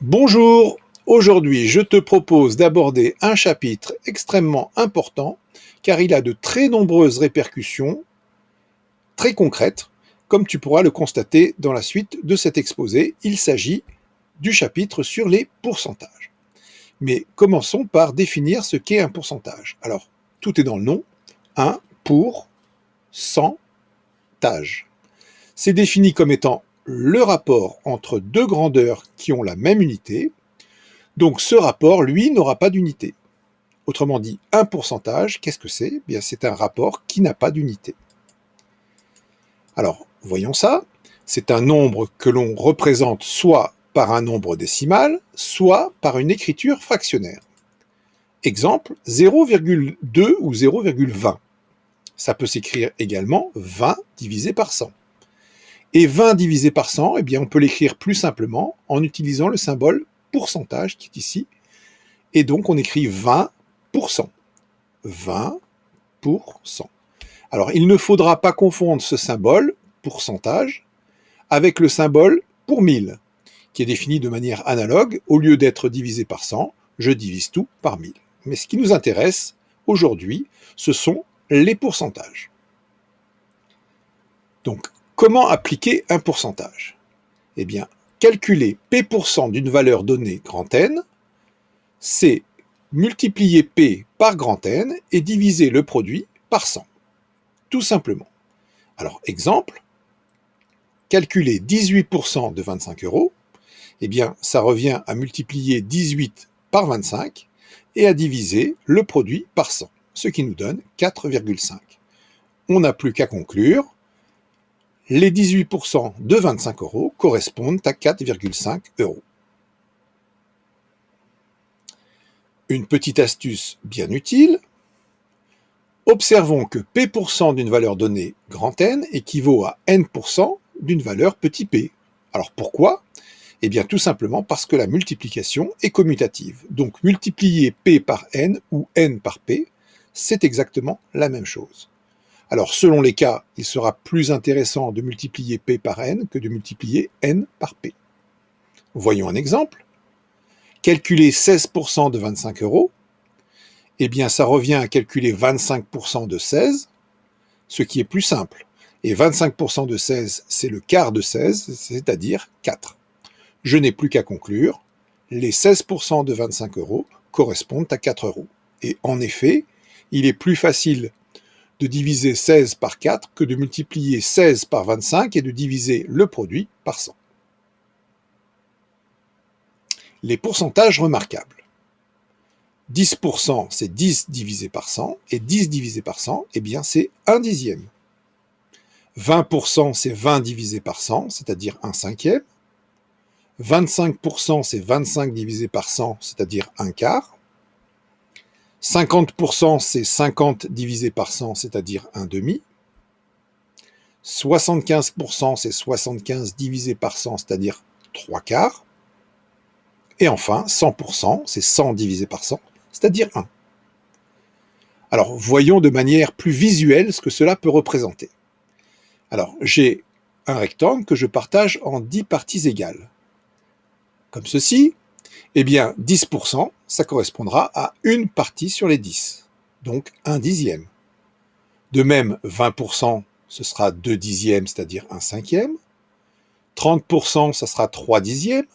Bonjour, aujourd'hui je te propose d'aborder un chapitre extrêmement important car il a de très nombreuses répercussions très concrètes, comme tu pourras le constater dans la suite de cet exposé. Il s'agit du chapitre sur les pourcentages. Mais commençons par définir ce qu'est un pourcentage. Alors, tout est dans le nom, un pourcentage. C'est défini comme étant le rapport entre deux grandeurs qui ont la même unité. Donc ce rapport, lui, n'aura pas d'unité. Autrement dit, un pourcentage, qu'est-ce que c'est? Bien, c'est un rapport qui n'a pas d'unité. Alors, voyons ça. C'est un nombre que l'on représente soit par un nombre décimal, soit par une écriture fractionnaire. Exemple, 0,2 ou 0,20. Ça peut s'écrire également 20 divisé par 100. Et 20 divisé par 100, eh bien, on peut l'écrire plus simplement en utilisant le symbole pourcentage qui est ici. Et donc, on écrit 20%. 20%. Alors, il ne faudra pas confondre ce symbole, pourcentage, avec le symbole pour 1000, qui est défini de manière analogue. Au lieu d'être divisé par 100, je divise tout par 1000. Mais ce qui nous intéresse aujourd'hui, ce sont les pourcentages. Donc, comment appliquer un pourcentage? Eh bien, calculer P% d'une valeur donnée grand N, c'est multiplier P par grand N et diviser le produit par 100. Tout simplement. Alors, exemple, calculer 18% de 25 euros, eh bien, ça revient à multiplier 18 par 25 et à diviser le produit par 100, ce qui nous donne 4,5. On n'a plus qu'à conclure, les 18% de 25 euros correspondent à 4,5 euros. Une petite astuce bien utile, observons que P% d'une valeur donnée grand N équivaut à N% d'une valeur petit p. Alors pourquoi? Eh bien tout simplement parce que la multiplication est commutative. Donc multiplier P par N ou N par P, c'est exactement la même chose. Alors selon les cas, il sera plus intéressant de multiplier P par N que de multiplier N par P. Voyons un exemple. Calculer 16% de 25 euros, eh bien ça revient à calculer 25% de 16, ce qui est plus simple. Et 25% de 16, c'est le quart de 16, c'est-à-dire 4. Je n'ai plus qu'à conclure, les 16% de 25 euros correspondent à 4 euros. Et en effet, il est plus facile de diviser 16 par 4 que de multiplier 16 par 25 et de diviser le produit par 100. Les pourcentages remarquables. 10%, c'est 10 divisé par 100, et 10 divisé par 100, eh bien c'est 1 dixième. 20%, c'est 20 divisé par 100, c'est-à-dire 1 cinquième. 25%, c'est 25 divisé par 100, c'est-à-dire 1 quart. 50%, c'est 50 divisé par 100, c'est-à-dire 1 demi. 75%, c'est 75 divisé par 100, c'est-à-dire 3 quarts. Et enfin, 100%, c'est 100 divisé par 100, c'est-à-dire 1. Alors, voyons de manière plus visuelle ce que cela peut représenter. Alors, j'ai un rectangle que je partage en 10 parties égales. Comme ceci, eh bien 10%, ça correspondra à une partie sur les 10, donc 1 dixième. De même, 20%, ce sera 2 dixièmes, c'est-à-dire 1 cinquième. 30%, ça sera 3 dixièmes.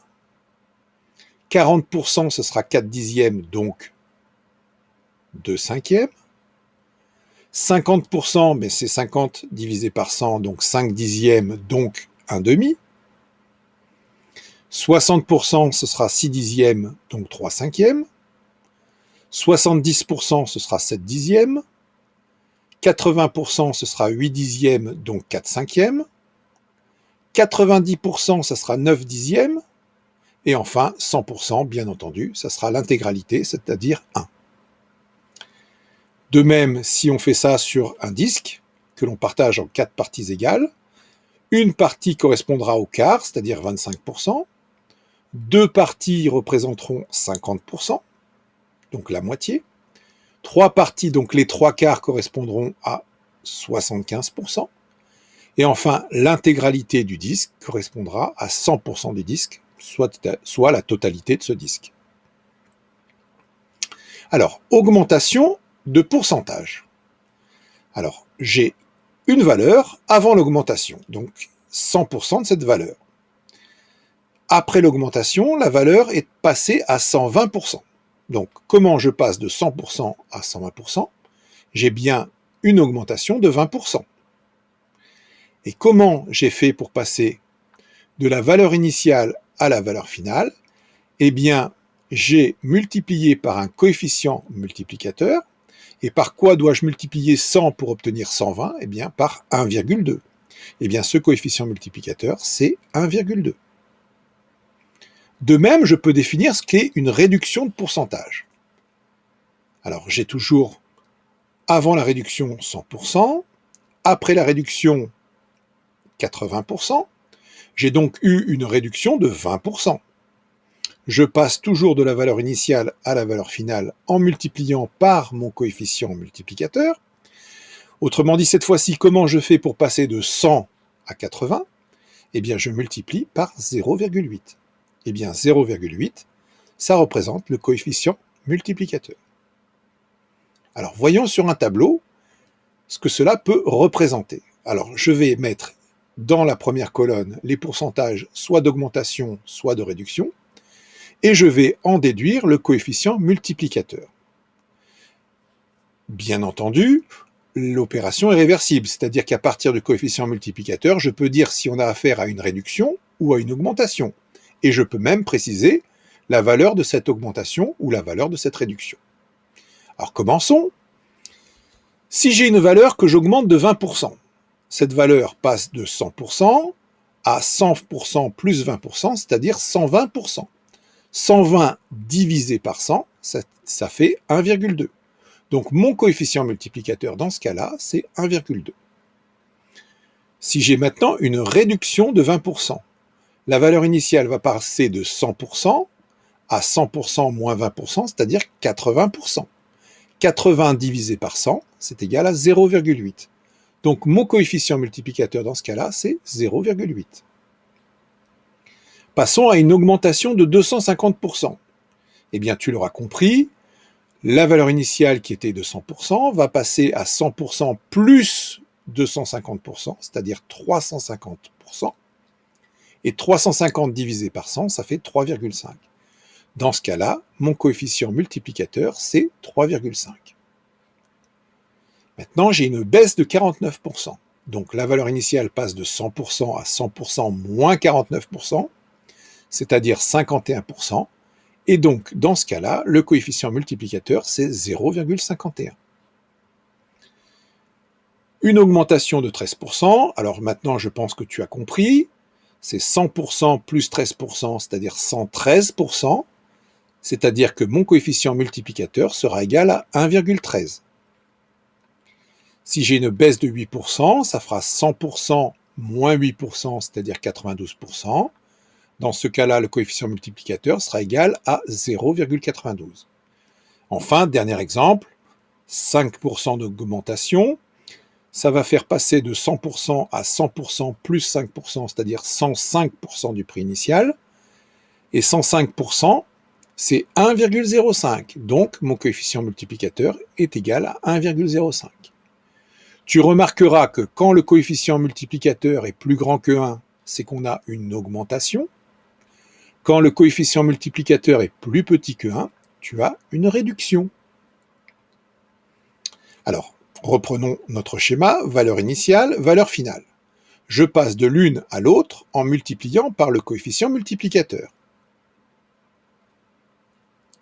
40%, ce sera 4 dixièmes, donc 2 cinquièmes. 50%, mais c'est 50 divisé par 100, donc 5 dixièmes, donc 1 demi. 60%, ce sera 6 dixièmes, donc 3 cinquièmes. 70%, ce sera 7 dixièmes. 80%, ce sera 8 dixièmes, donc 4 cinquièmes. 90%, ça sera 9 dixièmes. Et enfin, 100%, bien entendu, ça sera l'intégralité, c'est-à-dire 1. De même, si on fait ça sur un disque, que l'on partage en 4 parties égales, une partie correspondra au quart, c'est-à-dire 25%. 2 parties représenteront 50%, donc la moitié. 3 parties, donc les 3 quarts, correspondront à 75%. Et enfin, l'intégralité du disque correspondra à 100% du disque, soit la totalité de ce disque. Alors, augmentation de pourcentage. Alors, j'ai une valeur avant l'augmentation, donc 100% de cette valeur. Après l'augmentation, la valeur est passée à 120%. Donc, comment je passe de 100% à 120%? J'ai bien une augmentation de 20%. Et comment j'ai fait pour passer de la valeur initiale à la valeur finale? Eh bien, j'ai multiplié par un coefficient multiplicateur. Et par quoi dois-je multiplier 100 pour obtenir 120? Eh bien, par 1,2. Eh bien, ce coefficient multiplicateur, c'est 1,2. De même, je peux définir ce qu'est une réduction de pourcentage. Alors, j'ai toujours, avant la réduction, 100%, après la réduction, 80%, j'ai donc eu une réduction de 20%. Je passe toujours de la valeur initiale à la valeur finale en multipliant par mon coefficient multiplicateur. Autrement dit, cette fois-ci, comment je fais pour passer de 100 à 80? Eh bien, je multiplie par 0,8. Eh bien, 0,8, ça représente le coefficient multiplicateur. Alors, voyons sur un tableau ce que cela peut représenter. Alors, je vais mettre dans la première colonne les pourcentages soit d'augmentation, soit de réduction, et je vais en déduire le coefficient multiplicateur. Bien entendu, l'opération est réversible, c'est-à-dire qu'à partir du coefficient multiplicateur, je peux dire si on a affaire à une réduction ou à une augmentation. Et je peux même préciser la valeur de cette augmentation ou la valeur de cette réduction. Alors commençons. Si j'ai une valeur que j'augmente de 20%, cette valeur passe de 100% à 100% plus 20%, c'est-à-dire 120%. 120 divisé par 100, ça fait 1,2. Donc mon coefficient multiplicateur dans ce cas-là, c'est 1,2. Si j'ai maintenant une réduction de 20%, la valeur initiale va passer de 100% à 100% moins 20%, c'est-à-dire 80%. 80 divisé par 100, c'est égal à 0,8. Donc mon coefficient multiplicateur dans ce cas-là, c'est 0,8. Passons à une augmentation de 250%. Eh bien, tu l'auras compris, la valeur initiale qui était de 100% va passer à 100% plus 250%, c'est-à-dire 350%. Et 350 divisé par 100, ça fait 3,5. Dans ce cas-là, mon coefficient multiplicateur, c'est 3,5. Maintenant, j'ai une baisse de 49%. Donc la valeur initiale passe de 100% à 100% moins 49%, c'est-à-dire 51%. Et donc, dans ce cas-là, le coefficient multiplicateur, c'est 0,51. Une augmentation de 13%, alors maintenant je pense que tu as compris, c'est 100% plus 13%, c'est-à-dire 113%, c'est-à-dire que mon coefficient multiplicateur sera égal à 1,13. Si j'ai une baisse de 8%, ça fera 100% moins 8%, c'est-à-dire 92%. Dans ce cas-là, le coefficient multiplicateur sera égal à 0,92. Enfin, dernier exemple, 5% d'augmentation, ça va faire passer de 100% à 100% plus 5%, c'est-à-dire 105% du prix initial. Et 105%, c'est 1,05. Donc, mon coefficient multiplicateur est égal à 1,05. Tu remarqueras que quand le coefficient multiplicateur est plus grand que 1, c'est qu'on a une augmentation. Quand le coefficient multiplicateur est plus petit que 1, tu as une réduction. Alors, reprenons notre schéma, valeur initiale, valeur finale. Je passe de l'une à l'autre en multipliant par le coefficient multiplicateur.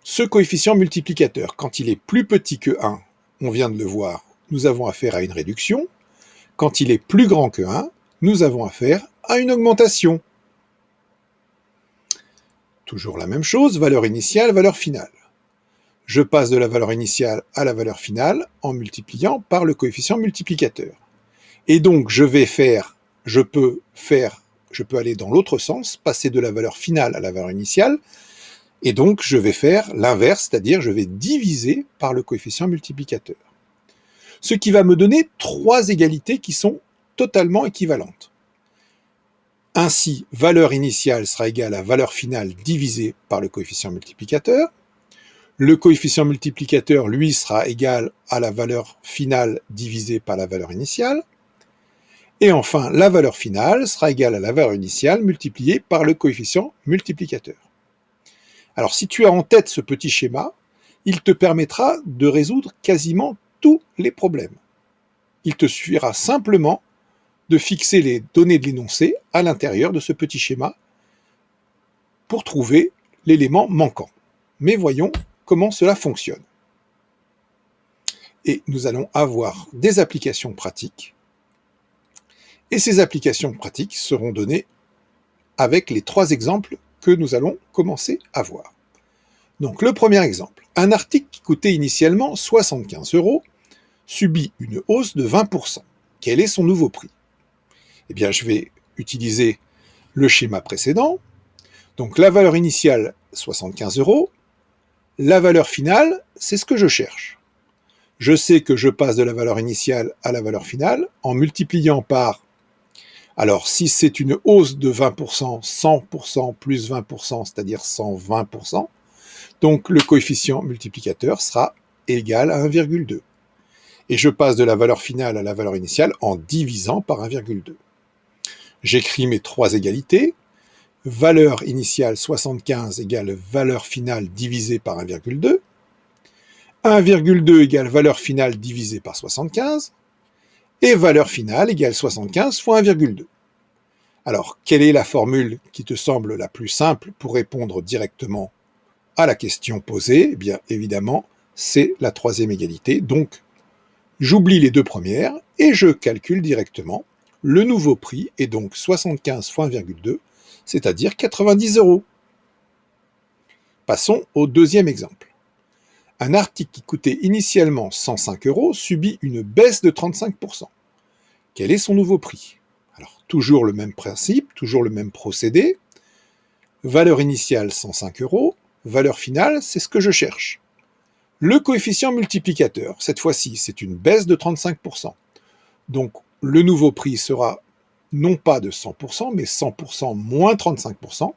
Ce coefficient multiplicateur, quand il est plus petit que 1, on vient de le voir, nous avons affaire à une réduction. Quand il est plus grand que 1, nous avons affaire à une augmentation. Toujours la même chose, valeur initiale, valeur finale. Je passe de la valeur initiale à la valeur finale en multipliant par le coefficient multiplicateur. Et donc, je peux aller dans l'autre sens, passer de la valeur finale à la valeur initiale, et donc je vais faire l'inverse, c'est-à-dire je vais diviser par le coefficient multiplicateur. Ce qui va me donner trois égalités qui sont totalement équivalentes. Ainsi, valeur initiale sera égale à valeur finale divisée par le coefficient multiplicateur. Le coefficient multiplicateur, lui, sera égal à la valeur finale divisée par la valeur initiale. Et enfin, la valeur finale sera égale à la valeur initiale multipliée par le coefficient multiplicateur. Alors, si tu as en tête ce petit schéma, il te permettra de résoudre quasiment tous les problèmes. Il te suffira simplement de fixer les données de l'énoncé à l'intérieur de ce petit schéma pour trouver l'élément manquant. Mais voyons comment cela fonctionne. Et nous allons avoir des applications pratiques. Et ces applications pratiques seront données avec les 3 exemples que nous allons commencer à voir. Donc le premier exemple, un article qui coûtait initialement 75 € subit une hausse de 20%. Quel est son nouveau prix? Eh bien, je vais utiliser le schéma précédent. Donc la valeur initiale, 75 €. La valeur finale, c'est ce que je cherche. Je sais que je passe de la valeur initiale à la valeur finale en multipliant par, alors si c'est une hausse de 20%, 100% plus 20%, c'est-à-dire 120%, donc le coefficient multiplicateur sera égal à 1,2. Et je passe de la valeur finale à la valeur initiale en divisant par 1,2. J'écris mes 3 égalités. Valeur initiale 75 égale valeur finale divisée par 1,2. 1,2 égale valeur finale divisée par 75. Et valeur finale égale 75 fois 1,2. Alors, quelle est la formule qui te semble la plus simple pour répondre directement à la question posée? Eh bien, évidemment, c'est la 3e égalité. Donc, j'oublie les 2 premières et je calcule directement. Le nouveau prix est donc 75 fois 1,2, c'est-à-dire 90 €. Passons au deuxième exemple. Un article qui coûtait initialement 105 € subit une baisse de 35%. Quel est son nouveau prix? Alors, toujours le même principe, toujours le même procédé. Valeur initiale 105 €, valeur finale, c'est ce que je cherche. Le coefficient multiplicateur, cette fois-ci, c'est une baisse de 35%. Donc, le nouveau prix sera non pas de 100%, mais 100% moins 35%,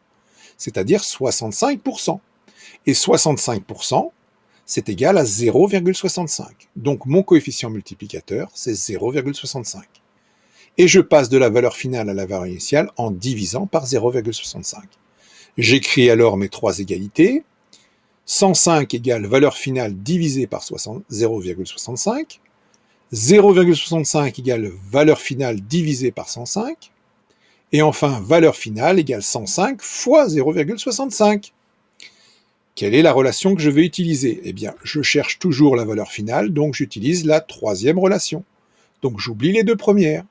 c'est-à-dire 65%. Et 65%, c'est égal à 0,65. Donc, mon coefficient multiplicateur, c'est 0,65. Et je passe de la valeur finale à la valeur initiale en divisant par 0,65. J'écris alors mes 3 égalités. 105 égale valeur finale divisée par 0,65. 0,65 égale valeur finale divisée par 105. Et enfin, valeur finale égale 105 fois 0,65. Quelle est la relation que je vais utiliser? Eh bien, je cherche toujours la valeur finale, donc j'utilise la 3e relation. Donc j'oublie les 2 premières.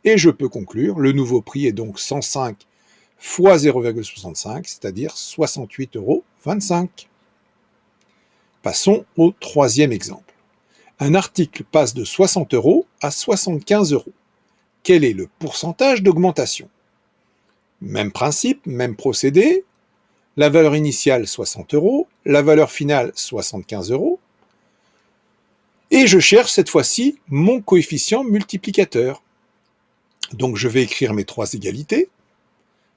Et je peux conclure, le nouveau prix est donc 105 fois 0,65, c'est-à-dire 68,25 €. Passons au 3e exemple. Un article passe de 60 € à 75 €. Quel est le pourcentage d'augmentation? Même principe, même procédé. La valeur initiale 60 €, la valeur finale 75 €. Et je cherche cette fois-ci mon coefficient multiplicateur. Donc je vais écrire mes 3 égalités.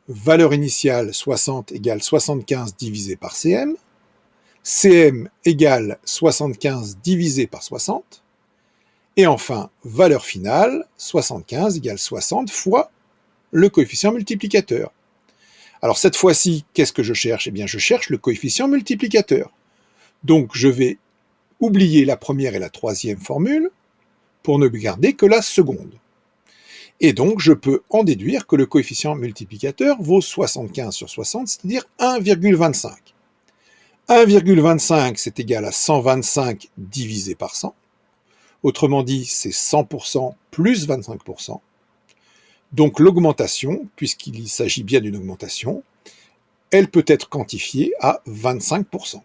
Valeur initiale 60 égale 75 divisé par CM. CM égale 75 divisé par 60. Et enfin, valeur finale, 75 égale 60 fois le coefficient multiplicateur. Alors cette fois-ci, qu'est-ce que je cherche? Eh bien, je cherche le coefficient multiplicateur. Donc je vais oublier la première et la 3e formule pour ne garder que la seconde. Et donc, je peux en déduire que le coefficient multiplicateur vaut 75 sur 60, c'est-à-dire 1,25. 1,25, c'est égal à 125 divisé par 100. Autrement dit, c'est 100% plus 25%. Donc l'augmentation, puisqu'il s'agit bien d'une augmentation, elle peut être quantifiée à 25%.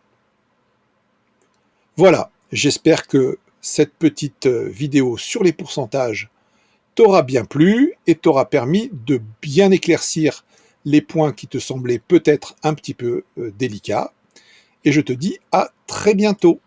Voilà, j'espère que cette petite vidéo sur les pourcentages t'aura bien plu et t'aura permis de bien éclaircir les points qui te semblaient peut-être un petit peu délicats. Et je te dis à très bientôt.